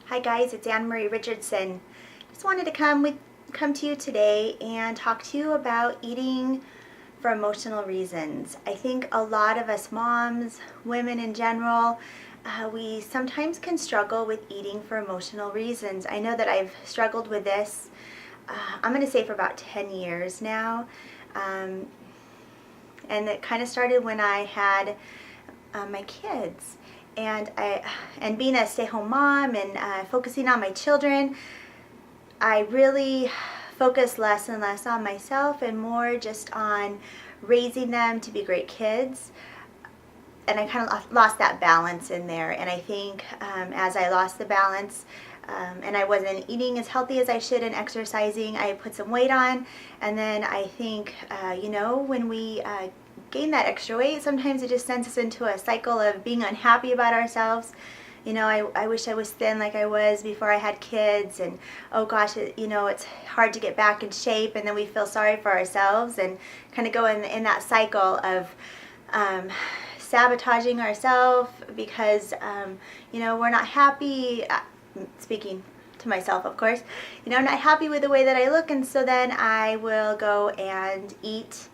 Hi guys, it's Anne-Marie Richardson. Just wanted to come to you today and talk to you about eating for emotional reasons. I think a lot of us moms, women in general, we sometimes can struggle with eating for emotional reasons. I know that I've struggled with this, I'm going to say for about 10 years now. And it kind of started when I had my kids. And being a stay-at-home mom and focusing on my children, I really focused less and less on myself and more just on raising them to be great kids. And I kind of lost that balance in there. And I think as I lost the balance and I wasn't eating as healthy as I should and exercising, I put some weight on. And then I think, when we gain that extra weight, sometimes it just sends us into a cycle of being unhappy about ourselves. I wish I was thin like I was before I had kids, and oh gosh, it's hard to get back in shape, and then we feel sorry for ourselves and kind of go in that cycle of sabotaging ourselves because we're not happy, speaking to myself of course, I'm not happy with the way that I look, and so then I will go and eat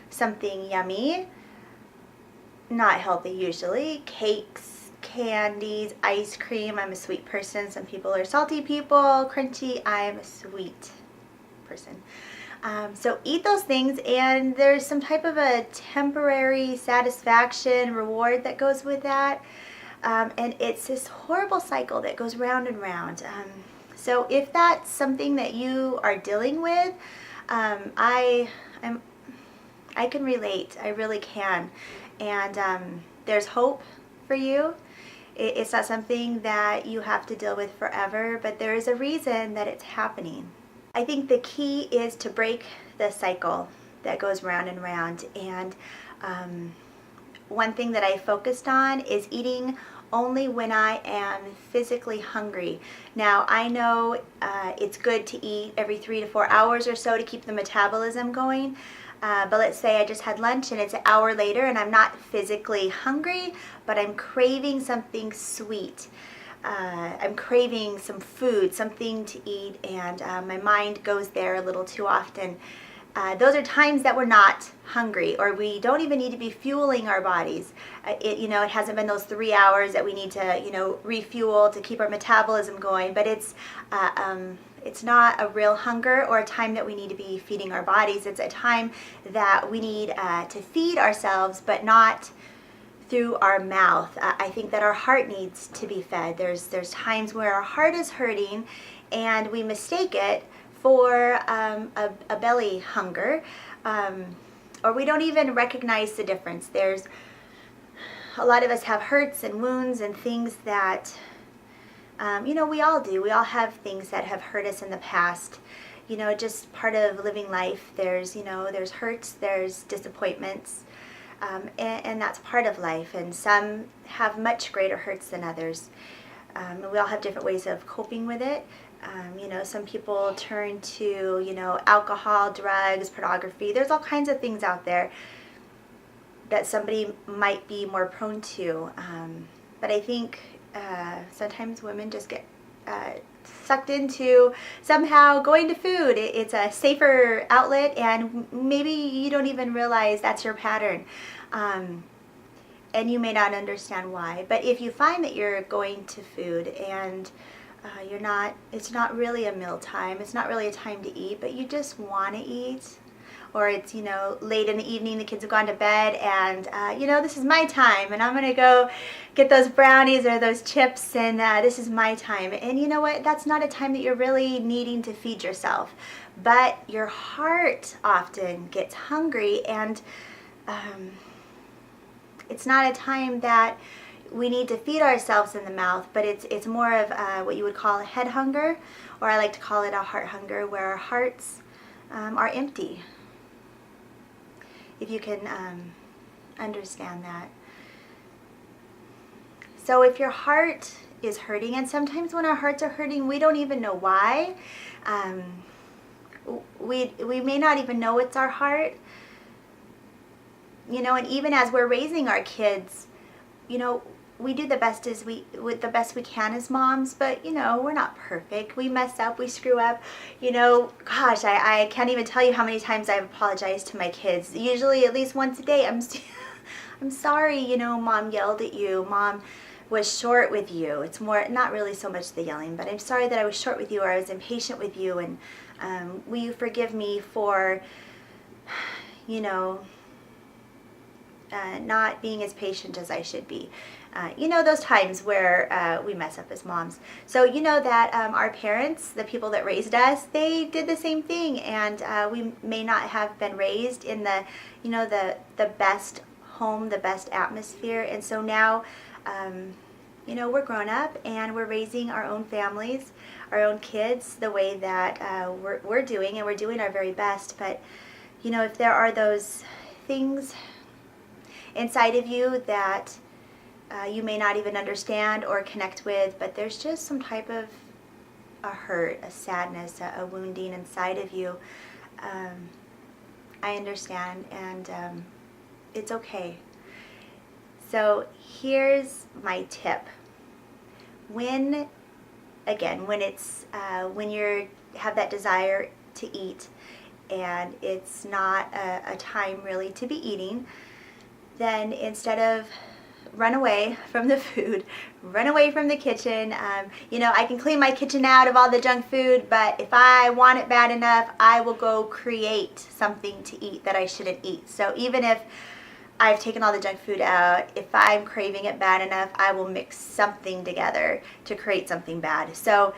something yummy, not healthy usually, cakes, candies, ice cream. I'm a sweet person. Some people are salty people, crunchy. I'm a sweet person. So eat those things, and there's some type of a temporary satisfaction, reward that goes with that. And it's this horrible cycle that goes round and round. So if that's something that you are dealing with, I can relate. I really can. And there's hope for you. It's not something that you have to deal with forever, but there is a reason that it's happening. I think the key is to break the cycle that goes round and round. And one thing that I focused on is eating only when I am physically hungry. Now, I know it's good to eat every 3 to 4 hours or so to keep the metabolism going. But let's say I just had lunch and it's an hour later and I'm not physically hungry, but I'm craving something sweet. I'm craving some food, something to eat, and my mind goes there a little too often. Those are times that we're not hungry, or we don't even need to be fueling our bodies. It hasn't been those 3 hours that we need to, refuel to keep our metabolism going, but it's not a real hunger or a time that we need to be feeding our bodies. It's a time that we need to feed ourselves, but not through our mouth. I think that our heart needs to be fed. There's times where our heart is hurting and we mistake it for a belly hunger, or we don't even recognize the difference. There's a lot of us have hurts and wounds and things that we all do. We all have things that have hurt us in the past. Just part of living life. There's hurts, there's disappointments, and that's part of life. And some have much greater hurts than others. And we all have different ways of coping with it. Some people turn to, alcohol, drugs, pornography. There's all kinds of things out there that somebody might be more prone to. But I think sometimes women just get sucked into somehow going to food. It's a safer outlet, and maybe you don't even realize that's your pattern. And you may not understand why. But if you find that you're going to food and it's not really a meal time, it's not really a time to eat, but you just want to eat, or it's, late in the evening, the kids have gone to bed, and, this is my time, and I'm going to go get those brownies or those chips, and this is my time. And you know what? That's not a time that you're really needing to feed yourself. But your heart often gets hungry, and it's not a time that we need to feed ourselves in the mouth, but it's more of what you would call a head hunger, or I like to call it a heart hunger, where our hearts are empty. If you can understand that. So if your heart is hurting, and sometimes when our hearts are hurting, we don't even know why. We may not even know it's our heart. And even as we're raising our kids, we do the best with the best we can as moms, but you know, we're not perfect. We mess up, we screw up. You know, gosh, I can't even tell you how many times I've apologized to my kids. Usually at least once a day. I'm sorry, you know, mom yelled at you. Mom was short with you. It's more, not really so much the yelling, but I'm sorry that I was short with you, or I was impatient with you, and will you forgive me for, you know, not being as patient as I should be. You know, those times where we mess up as moms. So you know that our parents, the people that raised us, they did the same thing, and we may not have been raised in the, you know, the best home, the best atmosphere, and so now, you know, we're grown up and we're raising our own families, our own kids, the way that we're doing, and we're doing our very best. But you know, if there are those things inside of you that you may not even understand or connect with, but there's just some type of a hurt, a sadness, a wounding inside of you, I understand, and it's okay. So here's my tip. When it's when you have that desire to eat and it's not a time really to be eating, then instead of run away from the food, run away from the kitchen. You know, I can clean my kitchen out of all the junk food, but if I want it bad enough, I will go create something to eat that I shouldn't eat. So even if I've taken all the junk food out, if I'm craving it bad enough, I will mix something together to create something bad. So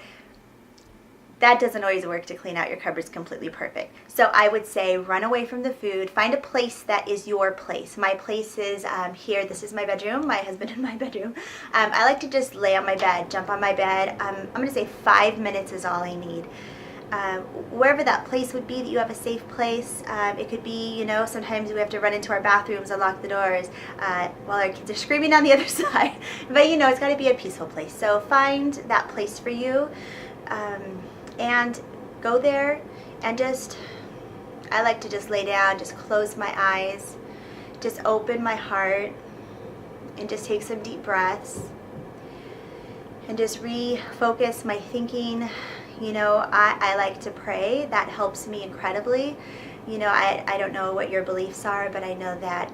that doesn't always work to clean out your cupboards completely perfect. So I would say run away from the food. Find a place that is your place. My place is here. This is my bedroom, my husband and my bedroom. I like to just lay on my bed, jump on my bed. I'm going to say 5 minutes is all I need. Wherever that place would be, that you have a safe place. It could be, you know, sometimes we have to run into our bathrooms and lock the doors while our kids are screaming on the other side. But you know, it's got to be a peaceful place. So find that place for you. And go there and just, I like to just lay down, just close my eyes, just open my heart, and just take some deep breaths and just refocus my thinking. You know, I like to pray. That helps me incredibly. You know, I don't know what your beliefs are, but I know that,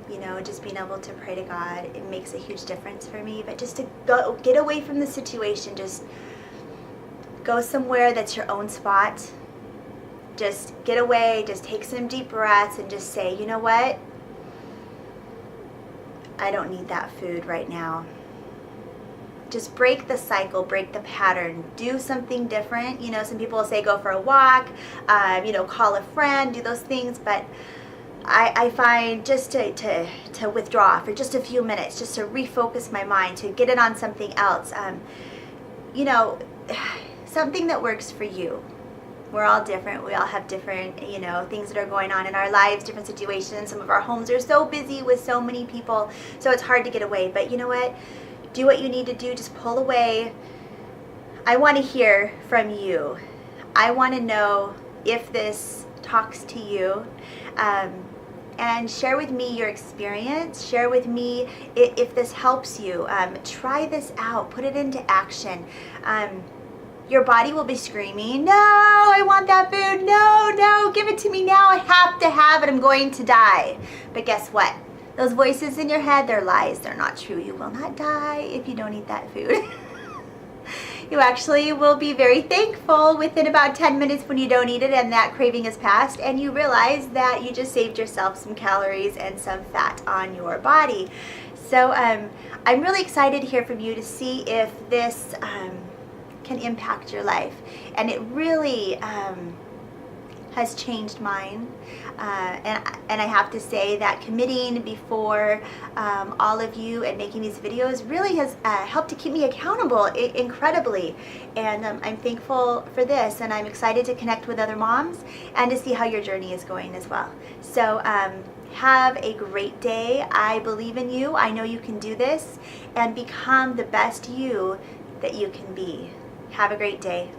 you know, just being able to pray to God, it makes a huge difference for me. But just to go, get away from the situation, just go somewhere that's your own spot. Just get away, just take some deep breaths and just say, you know what? I don't need that food right now. Just break the cycle, break the pattern, do something different. You know, some people will say go for a walk, you know, call a friend, do those things, but I find just to withdraw for just a few minutes, just to refocus my mind, to get it on something else. You know, something that works for you. We're all different. We all have different, you know, things that are going on in our lives, different situations. Some of our homes are so busy with so many people, so it's hard to get away. But you know what? Do what you need to do. Just pull away. I want to hear from you. I want to know if this talks to you. And share with me your experience. Share with me if this helps you. Try this out. Put it into action. Your body will be screaming, no, I want that food. No, give it to me now. I have to have it. I'm going to die. But guess what? Those voices in your head, they're lies. They're not true. You will not die if you don't eat that food. You actually will be very thankful within about 10 minutes when you don't eat it and that craving is past, and you realize that you just saved yourself some calories and some fat on your body. So I'm really excited to hear from you to see if this can impact your life. And it really has changed mine. And I have to say that committing before all of you and making these videos really has helped to keep me accountable incredibly. And I'm thankful for this, and I'm excited to connect with other moms and to see how your journey is going as well. So have a great day. I believe in you. I know you can do this and become the best you that you can be. Have a great day.